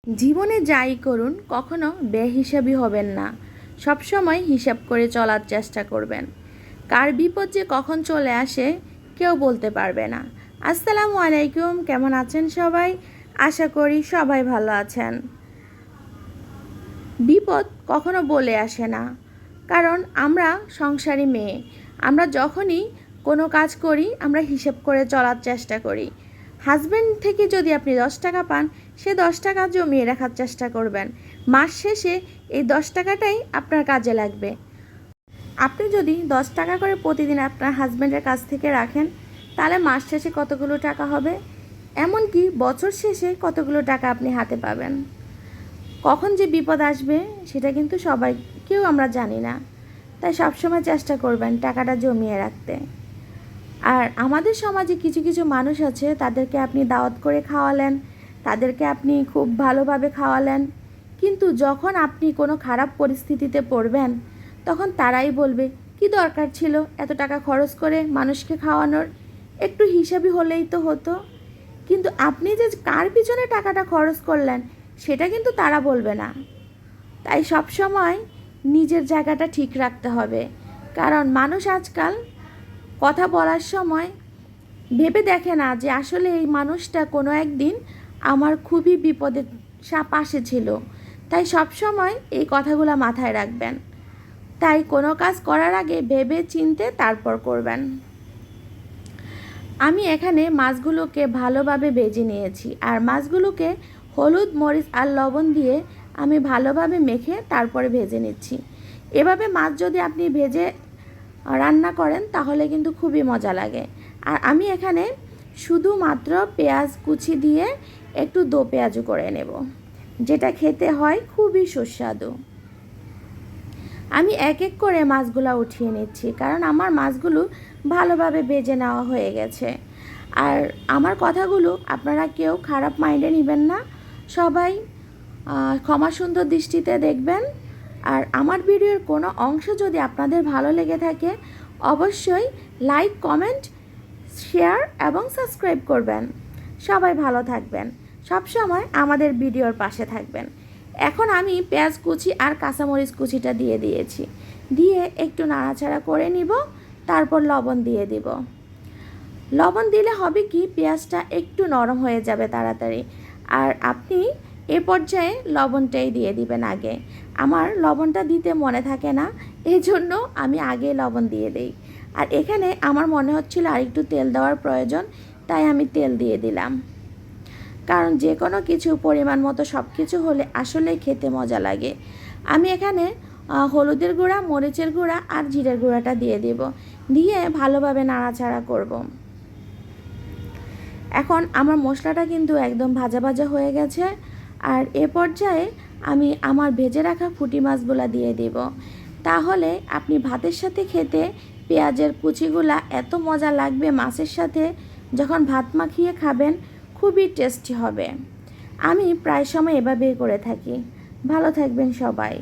জীবনে যাই করুন কখনো বেহিসাবি হবেন না। সবসময় হিসাব করে চলার চেষ্টা করবেন। কার বিপদ যে কখন চলে আসে কেউ বলতে পারবে না। আসসালামু আলাইকুম, কেমন আছেন সবাই? আশা করি সবাই ভালো আছেন। বিপদ কখনো বলে আসে না, কারণ আমরা সংসারী মেয়ে। আমরা যখনই কোনো কাজ করি আমরা হিসেব করে চলার চেষ্টা করি। হাজব্যান্ড থেকে যদি আপনি 10 টাকা পান, সে 10 টাকা জমিয়ে রাখার চেষ্টা করবেন। মাস শেষে এই 10 টাকাটাই আপনার কাজে লাগবে। আপনি যদি 10 টাকা করে প্রতিদিন আপনার হাজব্যান্ডের কাছ থেকে রাখেন, তাহলে মাস শেষে কতগুলো টাকা হবে, এমনকি বছর শেষে কতগুলো টাকা আপনি হাতে পাবেন। কখন যে বিপদ আসবে সেটা কিন্তু কেউ আমরা জানি না। তাই সবসময় চেষ্টা করবেন টাকাটা জমিয়ে রাখতে। আর আমাদের সমাজে কিছু কিছু মানুষ আছে, তাদেরকে আপনি দাওয়াত করে খাওয়ালেন, তাদেরকে আপনি খুব ভালোভাবে খাওয়ালেন, কিন্তু যখন আপনি কোনো খারাপ পরিস্থিতিতে পড়বেন তখন তারাই বলবে, কি দরকার ছিল এত টাকা খরচ করে মানুষকে খাওয়ানোর, একটু হিসাবি হলেই তো হতো। কিন্তু আপনি যে কার পিছনে টাকাটা খরচ করলেন সেটা কিন্তু তারা বলবে না। তাই সব সময় নিজের জায়গাটা ঠিক রাখতে হবে, কারণ মানুষ আজকাল কথা বলার সময় ভেবে দেখে না যে আসলে এই মানুষটা কোনো একদিন আমার খুবই বিপদের পাশে ছিল। তাই সব সময় এই কথাগুলো মাথায় রাখবেন। তাই কোনো কাজ করার আগে ভেবে চিনতে তারপর করবেন। আমি এখানে মাছগুলোকে ভালোভাবে ভেজে নিয়েছি, আর মাছগুলোকে হলুদ, মরিচ আর লবণ দিয়ে আমি ভালোভাবে মেখে তারপরে ভেজে নিচ্ছি। এভাবে মাছ যদি আপনি ভেজে রান্না করেন তাহলে কিন্তু খুবই মজা লাগে। আর আমি এখানে শুধুমাত্র পেঁয়াজ কুচি দিয়ে একটু দো পেঁয়াজু করে নেব, যেটা খেতে হয় খুবই সুস্বাদু। আমি এক এক করে মাছগুলো উঠিয়ে নিচ্ছি, কারণ আমার মাছগুলো ভালোভাবে ভেজে নেওয়া হয়ে গেছে। আর আমার কথাগুলো আপনারা কেউ খারাপ মাইন্ডে নেবেন না, সবাই ক্ষমা সুন্দর দৃষ্টিতে দেখবেন। আর আমার ভিডিওর কোনো অংশ যদি আপনাদের ভালো লেগে থাকে অবশ্যই লাইক, কমেন্ট, শেয়ার এবং সাবস্ক্রাইব করবেন। সবাই ভালো থাকবেন, সবসময় আমাদের ভিডিওর পাশে থাকবেন। এখন আমি পেঁয়াজ কুচি আর কাঁচামরিচ কুচিটা দিয়ে দিয়েছি, দিয়ে একটু নাড়াচাড়া করে নিব, তারপর লবণ দিয়ে দিব। লবণ দিলে হবে কি, পেঁয়াজটা একটু নরম হয়ে যাবে তাড়াতাড়ি। আর আপনি এ পর্যায়ে লবণটাই দিয়ে দিবেন আগে। আমার লবণটা দিতে মনে থাকে না, এই জন্য আমি আগে লবণ দিয়ে দিই। আর এখানে আমার মনে হচ্ছিল আর একটু তেল দেওয়ার প্রয়োজন, তাই আমি তেল দিয়ে দিলাম। কারণ যে কোনো কিছু পরিমাণ মতো সব কিছু হলে আসলে খেতে মজা লাগে। আমি এখানে হলুদের গুঁড়া, মরিচের গুঁড়া আর জিরের গুঁড়াটা দিয়ে দেব, দিয়ে ভালোভাবে নাড়াচাড়া করব। এখন আমার মশলাটা কিন্তু একদম ভাজা ভাজা হয়ে গেছে। আর এ পর্যায়ে আমি আমার ভেজে রাখা পুঁটি মাছগুলো দিয়ে দেব। তাহলে আপনি ভাতের সাথে খেতে পেঁয়াজের কুচিগুলা এত মজা লাগবে, মাছের সাথে যখন ভাত মাখিয়ে খাবেন খুবই টেস্টি হবে। আমি প্রায় সময় এভাবেই করে থাকি। ভালো থাকবেন সবাই।